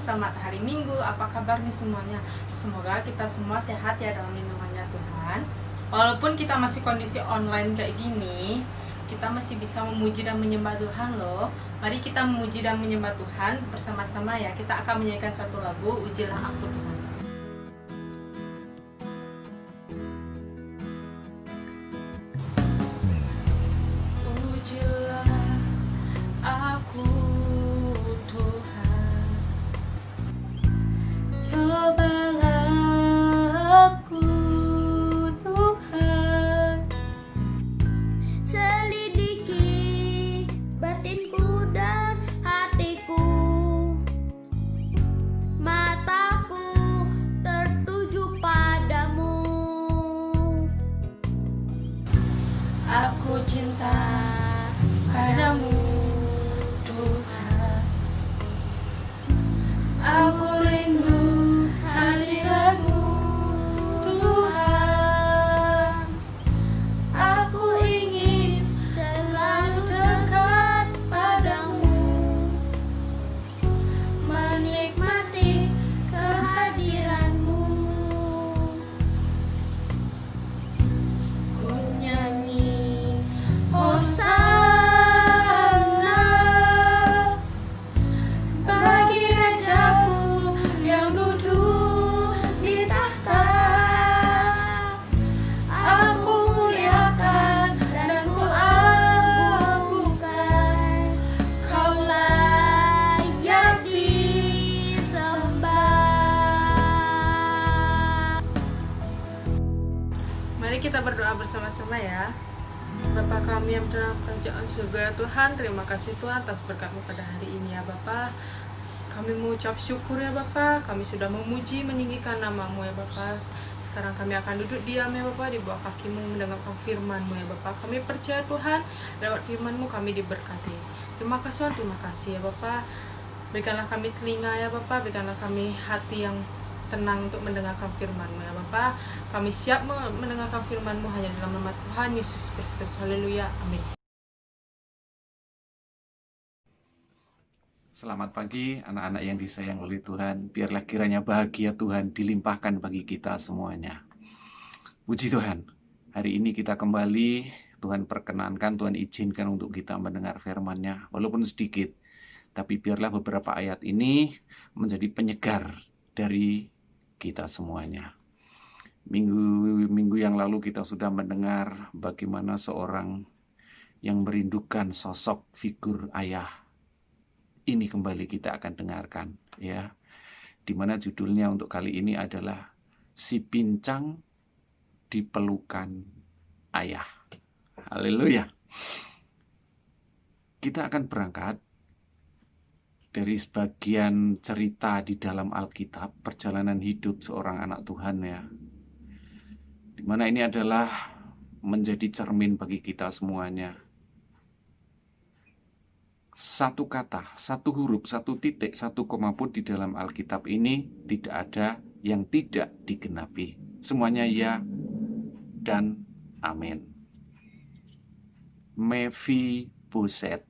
selamat hari Minggu. Apa kabar nih semuanya? Semoga kita semua sehat ya dalam lindungannya Tuhan. Walaupun kita masih kondisi online kayak gini, kita masih bisa memuji dan menyembah Tuhan loh. Mari kita memuji dan menyembah Tuhan bersama-sama ya. Kita akan menyanyikan satu lagu, Ujilah Aku Tuhan. Ujilah aku Tuhan, cobalah aku Tuhan, selidiki batinku dan hatiku, mataku tertuju padamu. aku cinta padamu Tuhan, aku rindu hadiratmu Tuhan, aku ingin selalu dekat padamu, menikmati kehadiranmu. Ku nyanyi Hosana bagi Rajaku yang duduk di tahta. Aku muliakan dan ku agungkan, Kau layak disembah. Mari kita berdoa bersama-sama ya. Bapa kami yang dalam kerajaan surga, Tuhan, terima kasih Tuhan atas berkat-Mu pada hari ini ya Bapa. Kami mengucap syukur ya Bapa, kami sudah memuji meninggikan nama-Mu ya Bapa. Sekarang kami akan duduk diam ya Bapa di bawah kaki-Mu mendengarkan firman-Mu ya Bapa. Kami percaya Tuhan, lewat firman-Mu kami diberkati. Terima kasih Tuhan, terima kasih ya Bapa. Berikanlah kami telinga ya Bapa, berikanlah kami hati yang tenang untuk mendengarkan firman-Mu ya Bapa. Kami siap mendengarkan firman-Mu hanya dalam nama Tuhan Yesus Kristus. Haleluya. Amin. Selamat pagi anak-anak yang disayang oleh Tuhan. Biarlah kiranya bahagia Tuhan dilimpahkan bagi kita semuanya. Puji Tuhan. Hari ini kita kembali, Tuhan perkenankan, Tuhan izinkan untuk kita mendengar firman-Nya. Walaupun sedikit, tapi biarlah beberapa ayat ini menjadi penyegar dari kita semuanya. Minggu yang lalu kita sudah mendengar bagaimana seorang yang merindukan sosok figur ayah. Ini kembali kita akan dengarkan ya. Dimana judulnya untuk kali ini adalah Si Pincang di Pelukan Ayah. Haleluya. Kita akan berangkat dari sebagian cerita di dalam Alkitab, perjalanan hidup seorang anak Tuhan ya. Dimana ini adalah menjadi cermin bagi kita semuanya. Satu kata, satu huruf, satu titik, satu koma pun di dalam Alkitab ini tidak ada yang tidak digenapi. Semuanya ya dan amin. Mephiboset,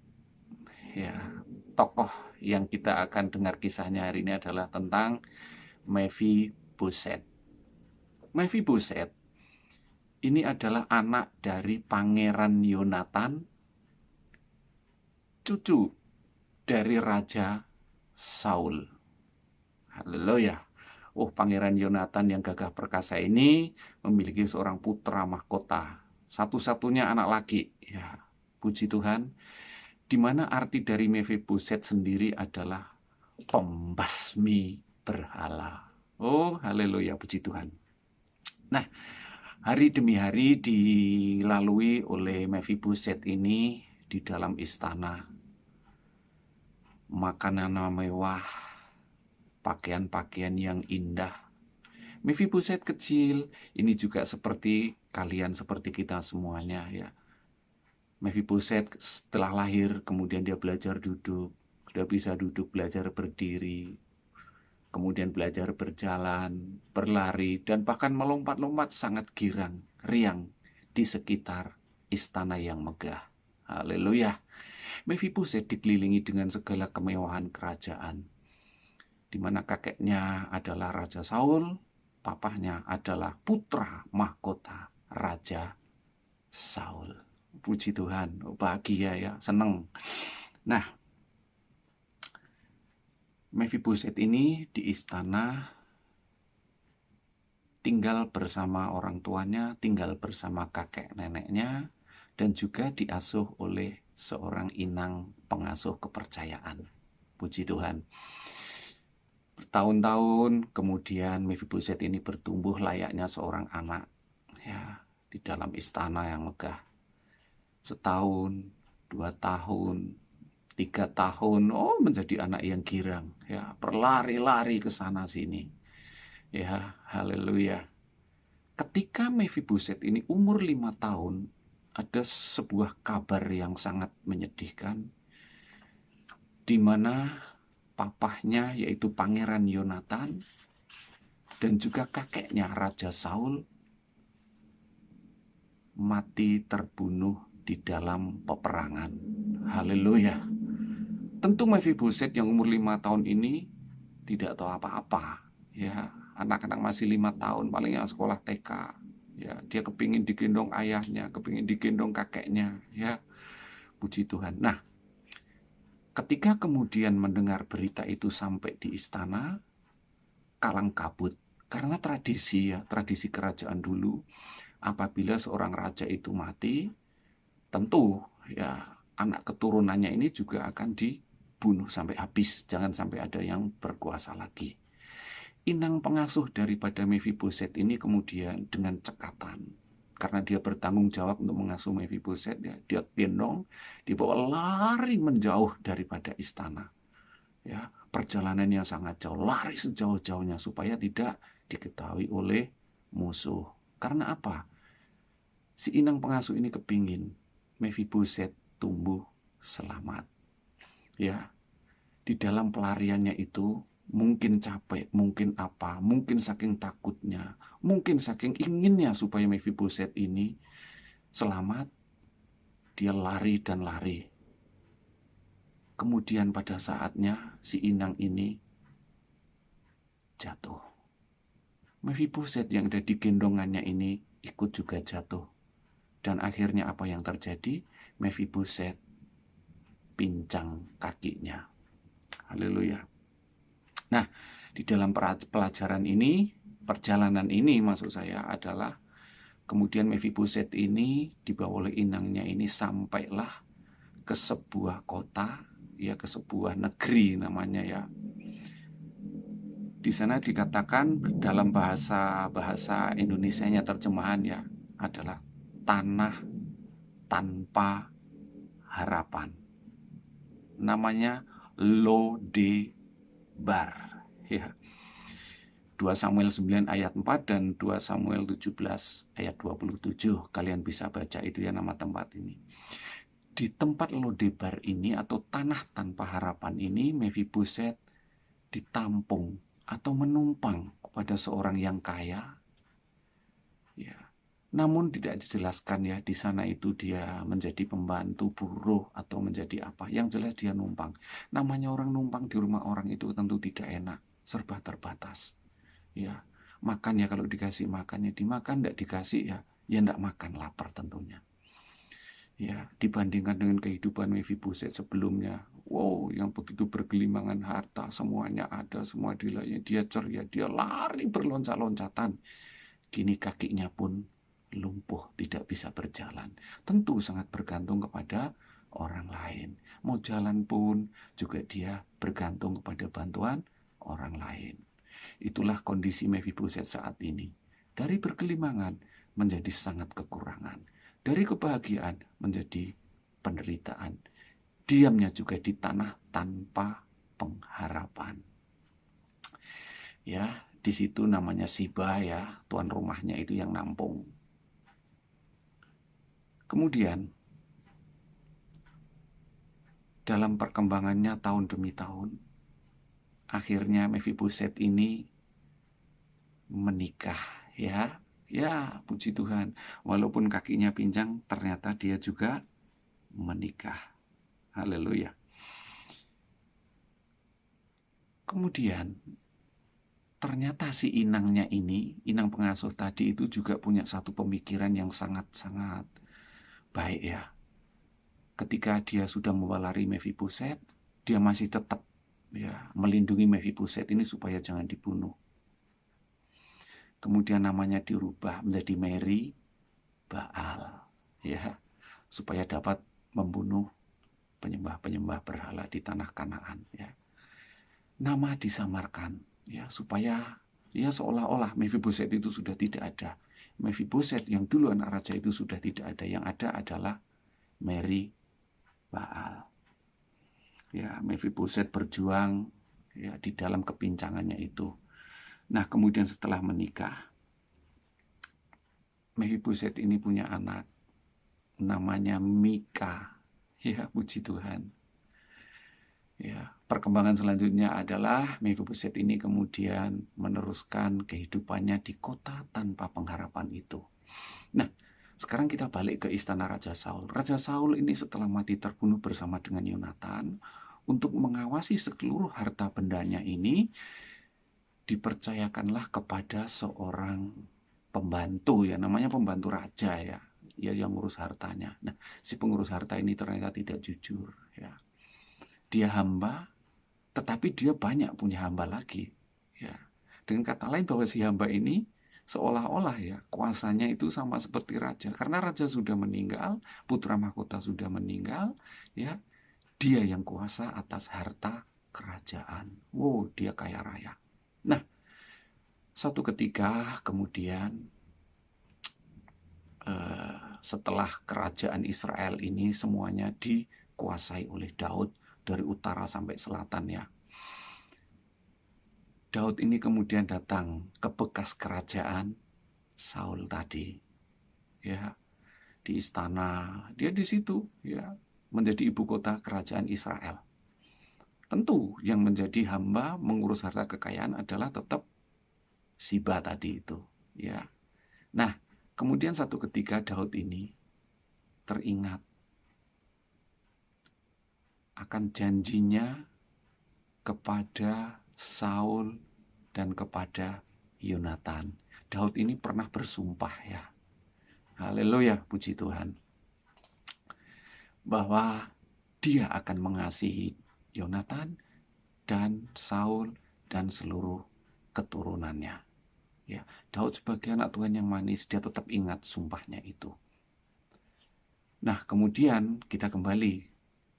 ya, tokoh yang kita akan dengar kisahnya hari ini adalah tentang Mephiboset. Mephiboset ini adalah anak dari Pangeran Yonatan, cucu dari Raja Saul. Haleluya. Oh, Pangeran Yonatan yang gagah perkasa ini memiliki seorang putra mahkota, satu-satunya anak laki. Ya, puji Tuhan. Di mana arti dari Mephiboset sendiri adalah pembasmi berhala. Oh, haleluya, puji Tuhan. Nah, hari demi hari dilalui oleh Mephiboset ini di dalam istana. Makanan mewah, pakaian-pakaian yang indah. Mephiboset kecil, ini juga seperti kalian, seperti kita semuanya ya. Mephiboset setelah lahir, kemudian dia belajar duduk, sudah bisa duduk, belajar berdiri, kemudian belajar berjalan, berlari, dan bahkan melompat-lompat sangat girang, riang di sekitar istana yang megah. Haleluya. Mephiboset dikelilingi dengan segala kemewahan kerajaan. di mana kakeknya adalah Raja Saul, papahnya adalah putra mahkota Raja Saul. Puji Tuhan, bahagia ya, senang. Nah, Mephiboset ini di istana tinggal bersama orang tuanya, tinggal bersama kakek neneknya, dan juga diasuh oleh seorang inang pengasuh kepercayaan. Puji Tuhan. Bertahun-tahun kemudian Mephiboset ini bertumbuh layaknya seorang anak, ya, di dalam istana yang megah. Setahun, 2 tahun, 3 tahun, menjadi anak yang girang, ya, berlari-lari ke sana sini. Ya, haleluya. Ketika Mephiboset ini umur 5 tahun, ada sebuah kabar yang sangat menyedihkan, di mana papahnya yaitu Pangeran Yonatan dan juga kakeknya Raja Saul mati terbunuh di dalam peperangan. Haleluya. Tentu Mephiboset yang umur 5 tahun ini tidak tahu apa-apa, ya. Anak-anak masih 5 tahun, paling yang sekolah TK, ya, dia kepingin digendong ayahnya, kepingin digendong kakeknya, ya, puji Tuhan. Nah, ketika kemudian mendengar berita itu sampai di istana, kalang kabut, karena tradisi, ya, tradisi kerajaan dulu, apabila seorang raja itu mati, tentu, ya, anak keturunannya ini juga akan dibunuh sampai habis, jangan sampai ada yang berkuasa lagi. Inang pengasuh daripada Mephiboset ini kemudian dengan cekatan, karena dia bertanggung jawab untuk mengasuh Mephiboset, ya, dia gendong, dibawa lari menjauh daripada istana. Ya, perjalanannya sangat jauh, lari sejauh-jauhnya supaya tidak diketahui oleh musuh. Karena apa? Si inang pengasuh ini kepingin Mephiboset tumbuh selamat. Ya, di dalam pelariannya itu mungkin capek, mungkin apa, mungkin saking takutnya, mungkin saking inginnya supaya Mephiboset ini selamat, dia lari dan lari. Kemudian pada saatnya si inang ini jatuh. Mephiboset yang ada di gendongannya ini ikut juga jatuh. Dan akhirnya apa yang terjadi? Mephiboset pincang kakinya. Haleluya. Nah, di dalam pelajaran ini, perjalanan ini maksud saya adalah kemudian Mephiboset ini dibawa oleh inangnya ini sampailah ke sebuah kota, ya, ke sebuah negeri namanya, ya. Di sana dikatakan dalam bahasa Indonesianya terjemahan, ya, adalah tanah tanpa harapan. Namanya Lodebar. Ya. 2 Samuel 9 ayat 4 dan 2 Samuel 17 ayat 27. Kalian bisa baca itu, ya, nama tempat ini. Di tempat Lodebar ini atau tanah tanpa harapan ini, Mephiboset ditampung atau menumpang kepada seorang yang kaya. Ya. Namun tidak dijelaskan, ya, di sana itu dia menjadi pembantu, buruh, atau menjadi apa. Yang jelas dia numpang. Namanya orang numpang di rumah orang itu tentu tidak enak, serba terbatas. Ya, makan, ya, kalau dikasih makan, ya dimakan, tidak dikasih, ya tidak makan, lapar tentunya. Ya, dibandingkan dengan kehidupan Mephiboset sebelumnya, wow, yang begitu bergelimangan harta, semuanya ada, semua dilanya, dia ceria, dia lari berloncat-loncatan. Kini kakinya pun lumpuh, tidak bisa berjalan. Tentu sangat bergantung kepada orang lain. Mau jalan pun juga dia bergantung kepada bantuan orang lain. Itulah kondisi Mephiboset saat ini. Dari bergelimangan menjadi sangat kekurangan. Dari kebahagiaan menjadi penderitaan. Diamnya juga di tanah tanpa pengharapan. Ya, di situ namanya Siba, ya, tuan rumahnya itu yang nampung. Kemudian dalam perkembangannya tahun demi tahun, akhirnya Mephiboset ini menikah, ya. Ya, puji Tuhan. Walaupun kakinya pincang, ternyata dia juga menikah. Haleluya. Kemudian ternyata si inangnya ini, inang pengasuh tadi itu juga punya satu pemikiran yang sangat-sangat baik ya. Ketika dia sudah mewalari Mephiboset, dia masih tetap ya melindungi Mephiboset ini supaya jangan dibunuh. Kemudian namanya dirubah menjadi Meri Baal ya, supaya dapat membunuh penyembah-penyembah berhala di tanah Kanaan ya. Nama disamarkan ya, supaya ya seolah-olah Mephiboset itu sudah tidak ada. Mephiboset yang dulu anak raja itu sudah tidak ada. Yang ada adalah Meri Baal. Ya, Mephiboset berjuang ya di dalam kepincangannya itu. Nah, kemudian setelah menikah, Mephiboset ini punya anak namanya Mika. Ya, puji Tuhan. Ya, perkembangan selanjutnya adalah Mephiboset ini kemudian meneruskan kehidupannya di kota tanpa pengharapan itu. Nah, sekarang kita balik ke istana Raja Saul. Raja Saul ini setelah mati terbunuh bersama dengan Yonatan, untuk mengawasi seluruh harta bendanya ini dipercayakanlah kepada seorang pembantu ya, namanya pembantu raja ya, yang ngurus hartanya. Nah, si pengurus harta ini ternyata tidak jujur ya. Dia hamba, tetapi dia banyak punya hamba lagi ya. Dengan kata lain bahwa si hamba ini seolah-olah ya kuasanya itu sama seperti raja, karena raja sudah meninggal, putra mahkota sudah meninggal ya, dia yang kuasa atas harta kerajaan. Wow, dia kaya raya. Nah, satu ketika kemudian setelah kerajaan Israel ini semuanya dikuasai oleh Daud dari utara sampai selatan ya. Daud ini kemudian datang ke bekas kerajaan Saul tadi, ya, di istana. Dia di situ, ya, menjadi ibu kota kerajaan Israel. Tentu yang menjadi hamba mengurus harta kekayaan adalah tetap Siba tadi itu, ya. Nah, kemudian satu ketika Daud ini teringat akan janjinya kepada Saul dan kepada Yonatan. Daud ini pernah bersumpah ya. Haleluya, puji Tuhan. Bahwa dia akan mengasihi Yonatan dan Saul dan seluruh keturunannya. Ya, Daud sebagai anak Tuhan yang manis, dia tetap ingat sumpahnya itu. Nah, kemudian kita kembali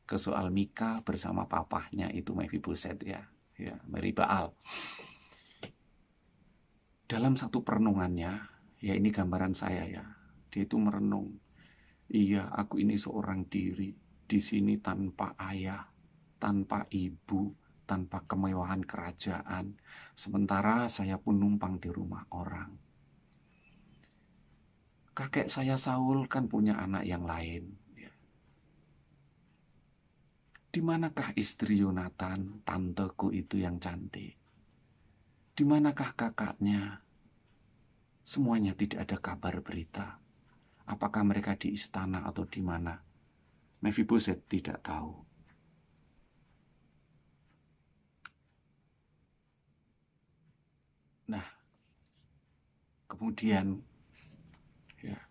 ke soal Mika bersama papahnya itu Mephiboset ya, Meri Baal. Dalam satu perenungannya, ya ini gambaran saya ya, dia itu merenung, iya aku ini seorang diri, di sini tanpa ayah, tanpa ibu, tanpa kemewahan kerajaan, sementara saya pun numpang di rumah orang. Kakek saya Saul kan punya anak yang lain. Di manakah istri Yonatan, tanteku itu yang cantik? Di manakah kakaknya? Semuanya tidak ada kabar berita. Apakah mereka di istana atau di mana? Mephiboset tidak tahu. Nah, kemudian ya,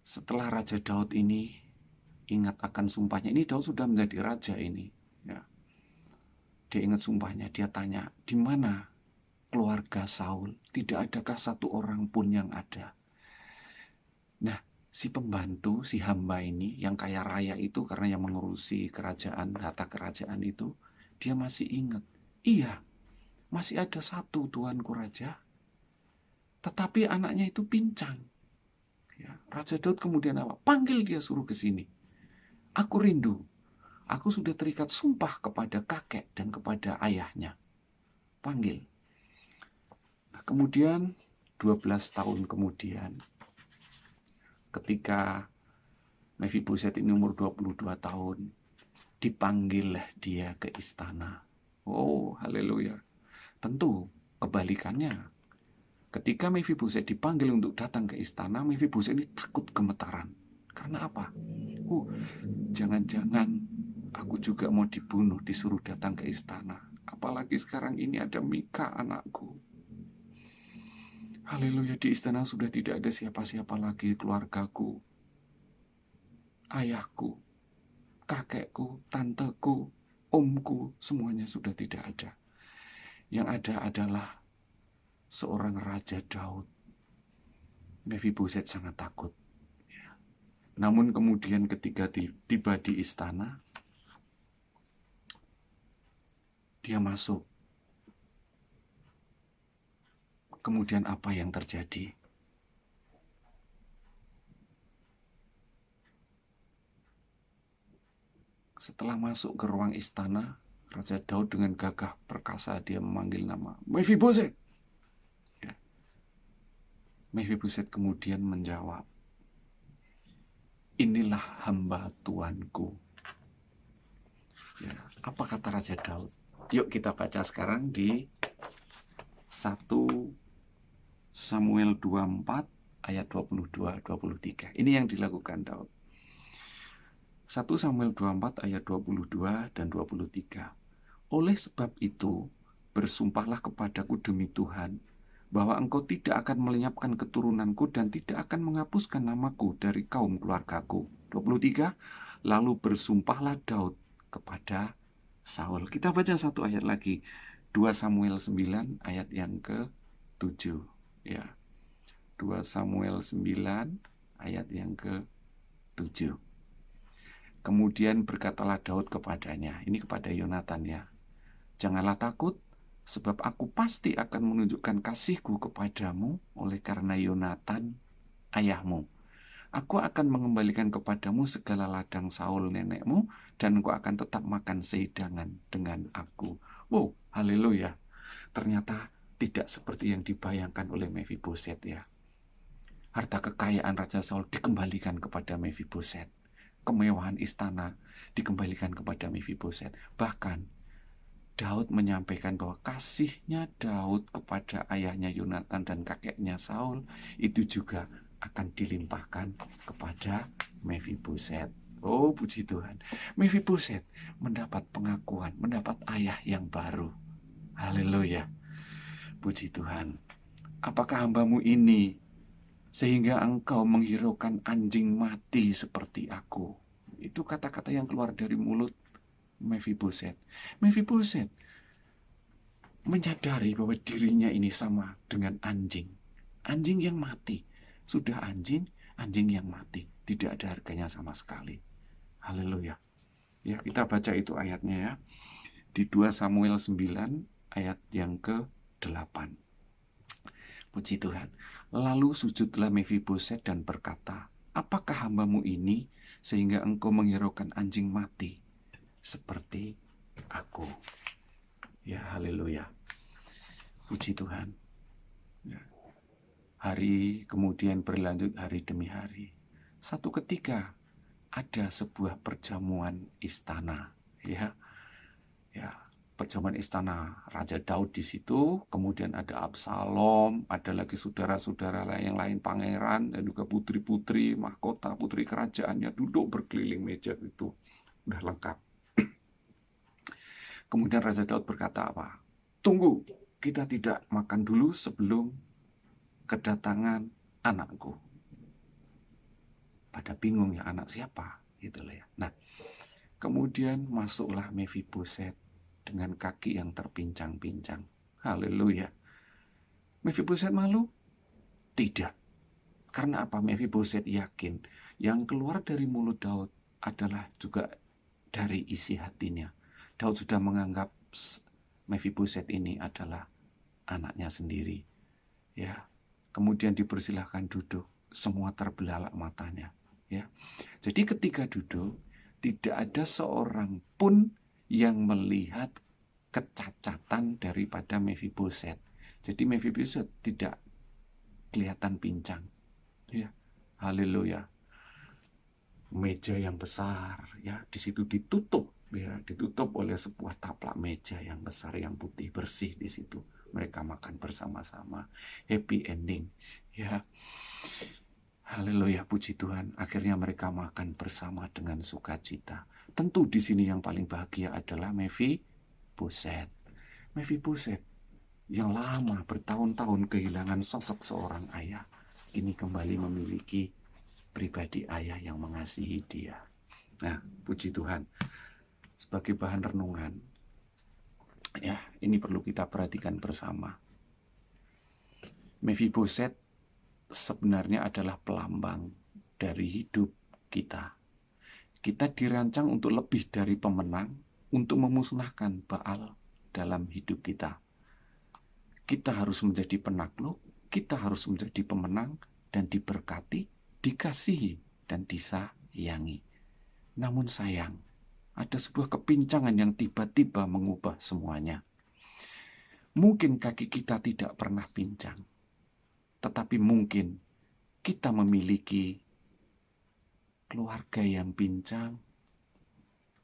setelah Raja Daud ini ingat akan sumpahnya. Ini Daud sudah menjadi raja ini. Ya. Dia ingat sumpahnya. Dia tanya, di mana keluarga Saul? Tidak adakah satu orang pun yang ada? Nah, si pembantu, si hamba ini, yang kaya raya itu, karena yang mengurusi kerajaan, harta kerajaan itu, dia masih ingat. Iya, masih ada satu tuanku raja. Tetapi anaknya itu pincang. Ya, Raja Daud kemudian apa? Panggil dia, suruh ke sini. Aku rindu, aku sudah terikat sumpah kepada kakek dan kepada ayahnya. Panggil. Nah, kemudian 12 tahun kemudian, ketika Mephiboset ini umur 22 tahun, dipanggillah dia ke istana. Oh, haleluya. Tentu kebalikannya. Ketika Mephiboset dipanggil untuk datang ke istana, Mephiboset ini takut gemetaran. Karena apa? Jangan-jangan Aku juga mau dibunuh, disuruh datang ke istana. Apalagi sekarang ini ada Mika anakku. Haleluya, di istana sudah tidak ada siapa-siapa lagi, keluargaku, ayahku, kakekku, tanteku, omku, semuanya sudah tidak ada. Yang ada adalah seorang Raja Daud. Mephiboset sangat takut. Namun kemudian ketika tiba di istana, dia masuk. Kemudian apa yang terjadi? Setelah masuk ke ruang istana, Raja Daud dengan gagah perkasa dia memanggil nama Mephiboset. Ya. Mephiboset kemudian menjawab, inilah hamba Tuanku. Ya. Apa kata Raja Daud? Yuk kita baca sekarang di 1 Samuel 24 ayat 22-23. Ini yang dilakukan Daud. 1 Samuel 24 ayat 22 dan 23. Oleh sebab itu, bersumpahlah kepadaku demi Tuhan, bahwa engkau tidak akan melenyapkan keturunanku dan tidak akan menghapuskan namaku dari kaum keluargaku. 23. Lalu bersumpahlah Daud kepada Saul. Kita baca satu ayat lagi. 2 Samuel 9 ayat yang ke-7. Ya. 2 Samuel 9 ayat yang ke-7. Kemudian berkatalah Daud kepadanya, ini kepada Yonatan ya, janganlah takut, sebab aku pasti akan menunjukkan kasihku kepadamu oleh karena Yonatan ayahmu. Aku akan mengembalikan kepadamu segala ladang Saul nenekmu, dan engkau akan tetap makan sehidangan dengan aku. Wow, haleluya. Ternyata tidak seperti yang dibayangkan oleh Mephiboset ya. Harta kekayaan Raja Saul dikembalikan kepada Mephiboset. Kemewahan istana dikembalikan kepada Mephiboset. Bahkan Daud menyampaikan bahwa kasihnya Daud kepada ayahnya Yonatan dan kakeknya Saul itu juga akan dilimpahkan kepada Mephiboset. Oh, puji Tuhan. Mephiboset mendapat pengakuan, mendapat ayah yang baru. Haleluya. Puji Tuhan. Apakah hambamu ini sehingga engkau menghiraukan anjing mati seperti aku? Itu kata-kata yang keluar dari mulut Mephiboset. Mephiboset menyadari bahwa dirinya ini sama dengan anjing. Anjing yang mati. Sudah anjing yang mati. Tidak ada harganya sama sekali. Haleluya. Ya, kita baca itu ayatnya ya. Di 2 Samuel 9 ayat yang ke-8. Puji Tuhan. Lalu sujudlah Mephiboset dan berkata, apakah hambamu ini sehingga engkau menghiraukan anjing mati seperti aku? Ya, haleluya. Puji Tuhan. Ya. Hari kemudian berlanjut hari demi hari. Satu ketika ada sebuah perjamuan istana, ya. Ya, perjamuan istana Raja Daud di situ, kemudian ada Absalom, ada lagi saudara-saudara yang lain, pangeran dan juga putri-putri mahkota, putri kerajaannya duduk berkeliling meja itu. Udah lengkap. Kemudian Raja Daud berkata apa? Tunggu, kita tidak makan dulu sebelum kedatangan anakku. Pada bingung ya, anak siapa? Gitu loh ya. Nah, kemudian masuklah Mephiboset dengan kaki yang terpincang-pincang. Haleluya. Mephiboset malu? Tidak. Karena apa? Mephiboset yakin yang keluar dari mulut Daud adalah juga dari isi hatinya. Daud sudah menganggap Mephiboset ini adalah anaknya sendiri. Ya. Kemudian dipersilahkan duduk. Semua terbelalak matanya. Ya. Jadi ketika duduk, tidak ada seorang pun yang melihat kecacatan daripada Mephiboset. Jadi Mephiboset tidak kelihatan pincang. Ya. Haleluya. Meja yang besar, ya, di situ ditutup, ya, ditutup oleh sebuah taplak meja yang besar yang putih bersih di situ. Mereka makan bersama-sama. Happy ending, ya. Haleluya, puji Tuhan. Akhirnya mereka makan bersama dengan sukacita. Tentu di sini yang paling bahagia adalah Mephiboset. Mephiboset yang lama bertahun-tahun kehilangan sosok seorang ayah, kini kembali memiliki pribadi ayah yang mengasihi dia. Nah, puji Tuhan. Sebagai bahan renungan, ya, ini perlu kita perhatikan bersama. Mephiboset sebenarnya adalah pelambang dari hidup kita. Kita dirancang untuk lebih dari pemenang, untuk memusnahkan Baal dalam hidup kita. Kita harus menjadi penakluk, kita harus menjadi pemenang, dan diberkati, dikasihi, dan disayangi. Namun sayang, ada sebuah kepincangan yang tiba-tiba mengubah semuanya. Mungkin kaki kita tidak pernah pincang, tetapi mungkin kita memiliki keluarga yang pincang,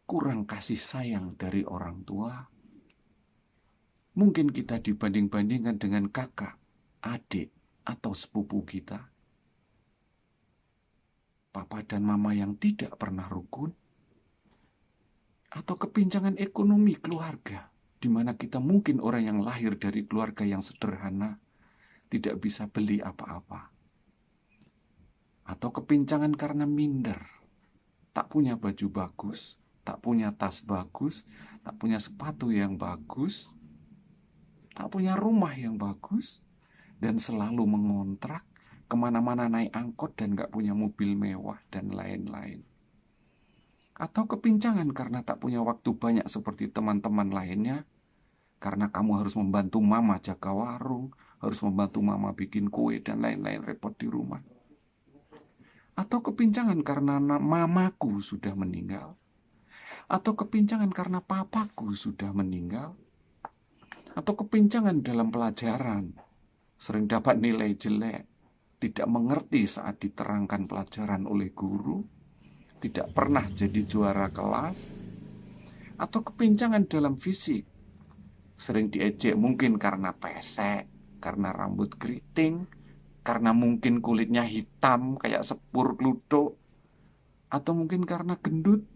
kurang kasih sayang dari orang tua. Mungkin kita dibanding-bandingkan dengan kakak, adik, atau sepupu kita. Papa dan mama yang tidak pernah rukun. Atau kepincangan ekonomi keluarga, di mana kita mungkin orang yang lahir dari keluarga yang sederhana, tidak bisa beli apa-apa. Atau kepincangan karena minder, tak punya baju bagus, tak punya tas bagus, tak punya sepatu yang bagus, tak punya rumah yang bagus, dan selalu mengontrak, kemana-mana naik angkot dan gak punya mobil mewah, dan lain-lain. Atau kepincangan karena tak punya waktu banyak seperti teman-teman lainnya, karena kamu harus membantu mama jaga warung, harus membantu mama bikin kue, dan lain-lain, repot di rumah. Atau kepincangan karena mamaku sudah meninggal. Atau kepincangan karena papaku sudah meninggal. Atau kepincangan dalam pelajaran. Sering dapat nilai jelek. Tidak mengerti saat diterangkan pelajaran oleh guru. Tidak pernah jadi juara kelas. Atau kepincangan dalam fisik. Sering diejek mungkin karena pesek, karena rambut keriting, karena mungkin kulitnya hitam kayak sepur kluthuk, atau mungkin karena gendut,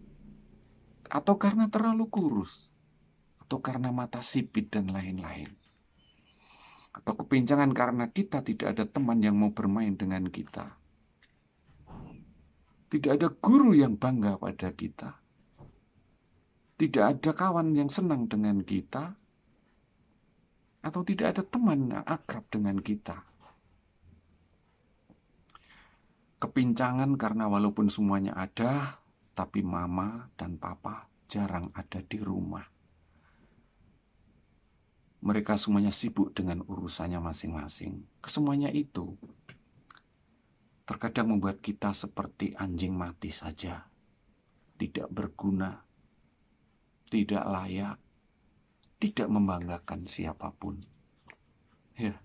atau karena terlalu kurus, atau karena mata sipit dan lain-lain. Atau kepincangan karena kita tidak ada teman yang mau bermain dengan kita. Tidak ada guru yang bangga pada kita. Tidak ada kawan yang senang dengan kita. Atau tidak ada teman yang akrab dengan kita. Kepincangan karena walaupun semuanya ada, tapi mama dan papa jarang ada di rumah. Mereka semuanya sibuk dengan urusannya masing-masing. Kesemuanya itu terkadang membuat kita seperti anjing mati saja. Tidak berguna, tidak layak, tidak membanggakan siapapun. Ya,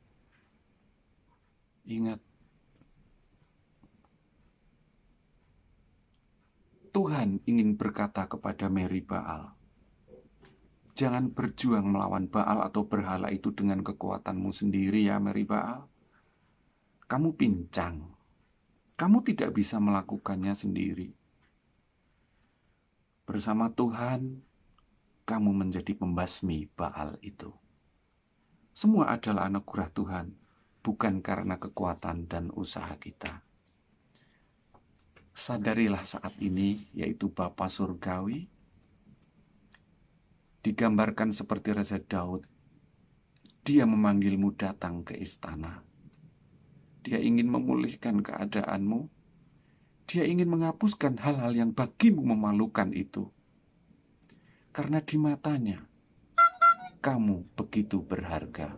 ingat, Tuhan ingin berkata kepada Meri Baal, jangan berjuang melawan Baal atau berhala itu dengan kekuatanmu sendiri ya Meri Baal. Kamu pincang. Kamu tidak bisa melakukannya sendiri. Bersama Tuhan, kamu menjadi pembasmi Baal itu. Semua adalah anugerah Tuhan, bukan karena kekuatan dan usaha kita. Sadarilah saat ini, yaitu Bapa Surgawi, digambarkan seperti Raja Daud. Dia memanggilmu datang ke istana. Dia ingin memulihkan keadaanmu. Dia ingin menghapuskan hal-hal yang bagimu memalukan itu. Karena di matanya, kamu begitu berharga.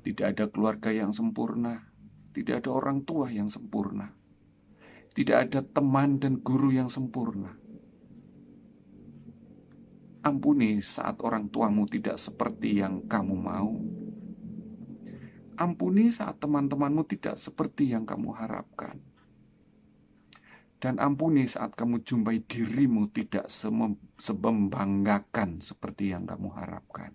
Tidak ada keluarga yang sempurna. Tidak ada orang tua yang sempurna. Tidak ada teman dan guru yang sempurna. Ampuni saat orang tuamu tidak seperti yang kamu mau. Ampuni saat teman-temanmu tidak seperti yang kamu harapkan. Dan ampuni saat kamu jumpai dirimu tidak sebembanggakan seperti yang kamu harapkan.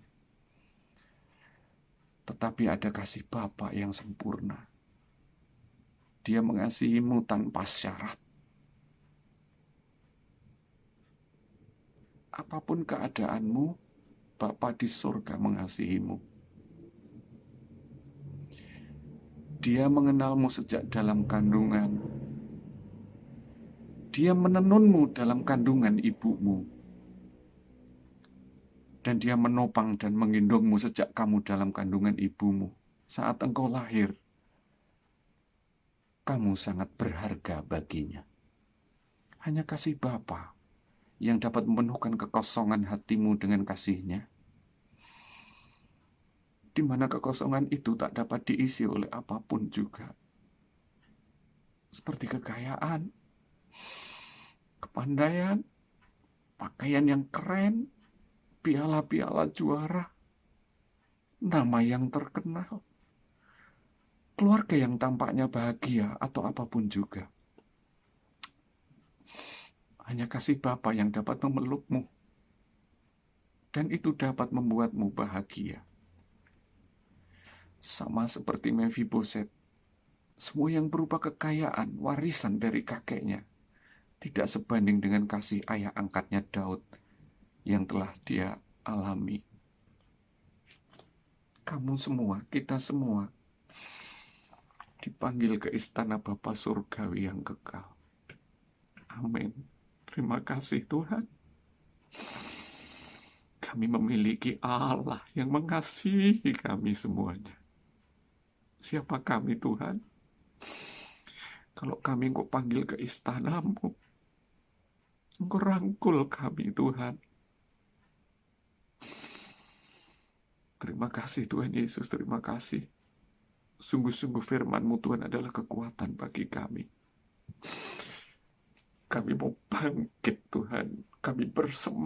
Tetapi ada kasih Bapa yang sempurna. Dia mengasihimu tanpa syarat. apapun keadaanmu, Bapa di surga mengasihimu. Dia mengenalmu sejak dalam kandungan. Dia menenunmu dalam kandungan ibumu. Dan dia menopang dan menggendongmu sejak kamu dalam kandungan ibumu. Saat engkau lahir, kamu sangat berharga baginya. Hanya kasih Bapa yang dapat memenuhkan kekosongan hatimu dengan kasih-Nya, di mana kekosongan itu tak dapat diisi oleh apapun juga. Seperti kekayaan, kepandaian, pakaian yang keren, piala-piala juara, nama yang terkenal, keluarga yang tampaknya bahagia, atau apapun juga. Hanya kasih Bapa yang dapat memelukmu, dan itu dapat membuatmu bahagia. Sama seperti Mephiboset, semua yang berupa kekayaan, warisan dari kakeknya, tidak sebanding dengan kasih ayah angkatnya Daud yang telah dia alami. Kamu semua, kita semua, dipanggil ke istana Bapa surgawi yang kekal. Amin. Terima kasih Tuhan. Kami memiliki Allah yang mengasihi kami semuanya. Siapa kami Tuhan? Kalau kami Engkau panggil ke istanamu, Engkau rangkul kami Tuhan. Terima kasih Tuhan Yesus, terima kasih. Sungguh-sungguh firman-Mu Tuhan adalah kekuatan bagi kami. Kami mau bangkit Tuhan, kami bersemangat